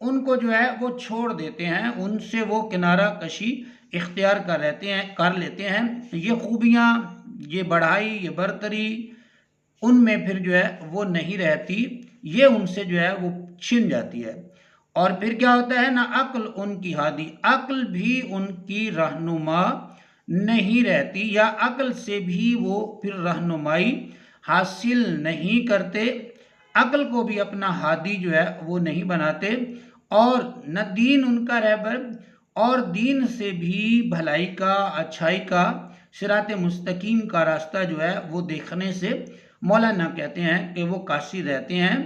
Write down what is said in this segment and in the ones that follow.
ان کو جو ہے وہ چھوڑ دیتے ہیں، ان سے وہ کنارہ کشی اختیار کر لیتے ہیں۔ یہ خوبیاں، یہ بڑھائی، یہ برتری ان میں پھر جو ہے وہ نہیں رہتی، یہ ان سے جو ہے وہ چھن جاتی ہے۔ اور پھر کیا ہوتا ہے، نہ عقل ان کی ہادی، عقل بھی ان کی رہنما نہیں رہتی، یا عقل سے بھی وہ پھر رہنمائی حاصل نہیں کرتے، عقل کو بھی اپنا ہادی جو ہے وہ نہیں بناتے، اور نہ دین ان کا رہبر، اور دین سے بھی بھلائی کا، اچھائی کا، صراط مستقیم کا راستہ جو ہے وہ دیکھنے سے مولانا کہتے ہیں کہ وہ قاصر رہتے ہیں۔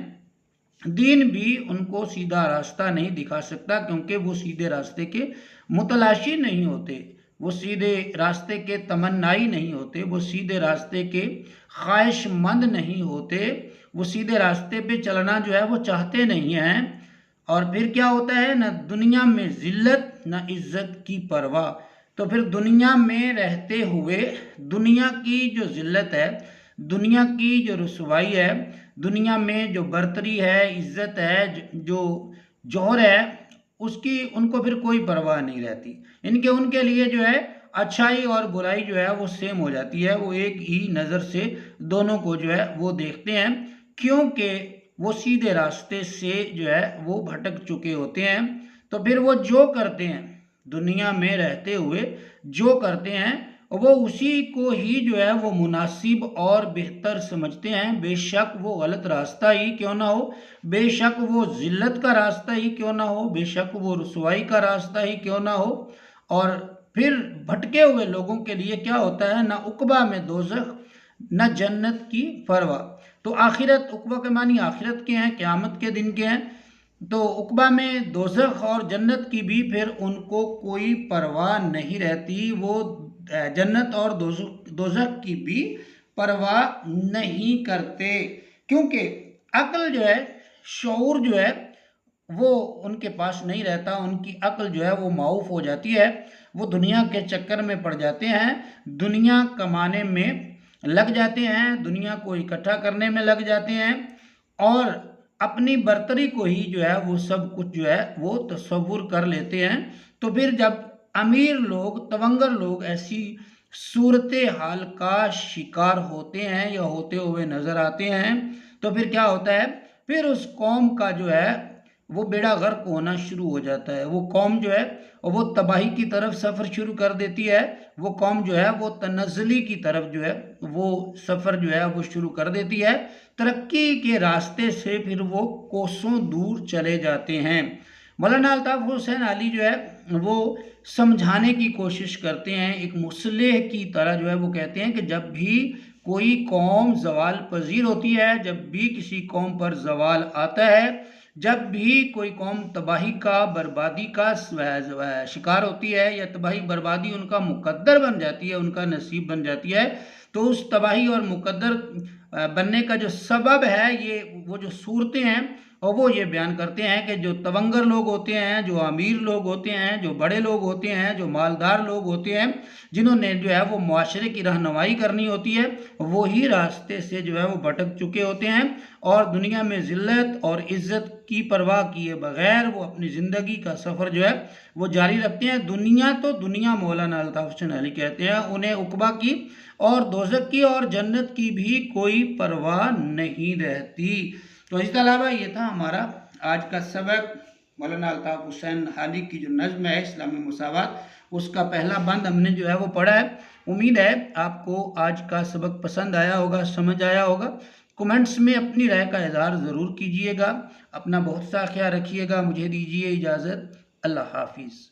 دین بھی ان کو سیدھا راستہ نہیں دکھا سکتا، کیونکہ وہ سیدھے راستے کے متلاشی نہیں ہوتے، وہ سیدھے راستے کے تمنائی نہیں ہوتے، وہ سیدھے راستے کے خواہش مند نہیں ہوتے، وہ سیدھے راستے پہ چلنا جو ہے وہ چاہتے نہیں ہیں۔ اور پھر کیا ہوتا ہے، نہ دنیا میں ذلت نہ عزت کی پرواہ، تو پھر دنیا میں رہتے ہوئے دنیا کی جو ذلت ہے، دنیا کی جو رسوائی ہے، دنیا میں جو برتری ہے، عزت ہے، جو جوہر ہے، اس کی ان کو پھر کوئی پرواہ نہیں رہتی، ان کے لیے جو ہے اچھائی اور برائی جو ہے وہ سیم ہو جاتی ہے، وہ ایک ہی نظر سے دونوں کو جو ہے وہ دیکھتے ہیں، کیونکہ وہ سیدھے راستے سے جو ہے وہ بھٹک چکے ہوتے ہیں۔ تو پھر وہ جو کرتے ہیں دنیا میں رہتے ہوئے، جو کرتے ہیں وہ اسی کو ہی جو ہے وہ مناسب اور بہتر سمجھتے ہیں، بے شک وہ غلط راستہ ہی کیوں نہ ہو، بے شک وہ ذلت کا راستہ ہی کیوں نہ ہو، بے شک وہ رسوائی کا راستہ ہی کیوں نہ ہو۔ اور پھر بھٹکے ہوئے لوگوں کے لیے کیا ہوتا ہے، نہ عقبہ میں دوزخ نہ جنت کی پرواہ۔ تو آخرت، عقبہ کے معنی آخرت کے ہیں، قیامت کے دن کے ہیں، تو عقبہ میں دوزخ اور جنت کی بھی پھر ان کو کوئی پرواہ نہیں رہتی، وہ جنت اور دوزخ کی بھی پرواہ نہیں کرتے، کیونکہ عقل جو ہے، شعور جو ہے وہ ان کے پاس نہیں رہتا، ان کی عقل جو ہے وہ معوف ہو جاتی ہے، وہ دنیا کے چکر میں پڑ جاتے ہیں، دنیا کمانے میں لگ جاتے ہیں، دنیا کو اکٹھا کرنے میں لگ جاتے ہیں، اور اپنی برتری کو ہی جو ہے وہ سب کچھ جو ہے وہ تصور کر لیتے ہیں۔ تو پھر جب امیر لوگ، تونگر لوگ ایسی صورتحال کا شکار ہوتے ہیں یا ہوتے ہوئے نظر آتے ہیں، تو پھر کیا ہوتا ہے، پھر اس قوم کا جو ہے وہ بیڑا غرق ہونا شروع ہو جاتا ہے، وہ قوم جو ہے وہ تباہی کی طرف سفر شروع کر دیتی ہے، وہ قوم جو ہے وہ تنزلی کی طرف جو ہے وہ سفر جو ہے وہ شروع کر دیتی ہے، ترقی کے راستے سے پھر وہ کوسوں دور چلے جاتے ہیں۔ مولانا الطاف حسین علی جو ہے وہ سمجھانے کی کوشش کرتے ہیں، ایک مصلح کی طرح جو ہے وہ کہتے ہیں کہ جب بھی کوئی قوم زوال پذیر ہوتی ہے، جب بھی کسی قوم پر زوال آتا ہے، جب بھی کوئی قوم تباہی کا، بربادی کا شکار ہوتی ہے، یا تباہی بربادی ان کا مقدر بن جاتی ہے، ان کا نصیب بن جاتی ہے، تو اس تباہی اور مقدر بننے کا جو سبب ہے، یہ وہ جو صورتیں ہیں، اور وہ یہ بیان کرتے ہیں کہ جو تونگر لوگ ہوتے ہیں، جو امیر لوگ ہوتے ہیں، جو بڑے لوگ ہوتے ہیں، جو مالدار لوگ ہوتے ہیں، جنہوں نے جو ہے وہ معاشرے کی رہنمائی کرنی ہوتی ہے، وہی راستے سے جو ہے وہ بھٹک چکے ہوتے ہیں، اور دنیا میں ذلت اور عزت کی پرواہ کیے بغیر وہ اپنی زندگی کا سفر جو ہے وہ جاری رکھتے ہیں۔ دنیا تو دنیا، مولانا الطاف حسین علی کہتے ہیں، انہیں عقبہ کی اور دوزخ کی اور جنت کی بھی کوئی پرواہ نہیں رہتی۔ تو اس کے علاوہ یہ تھا ہمارا آج کا سبق، مولانا الطاف حسین علی کی جو نظم ہے اسلامی مساوات، اس کا پہلا بند ہم نے جو ہے وہ پڑھا ہے۔ امید ہے آپ کو آج کا سبق پسند آیا ہوگا، سمجھ آیا ہوگا۔ کومنٹس میں اپنی رائے کا اظہار ضرور کیجئے گا، اپنا بہت سا خیال رکھیے گا، مجھے دیجئے اجازت، اللہ حافظ۔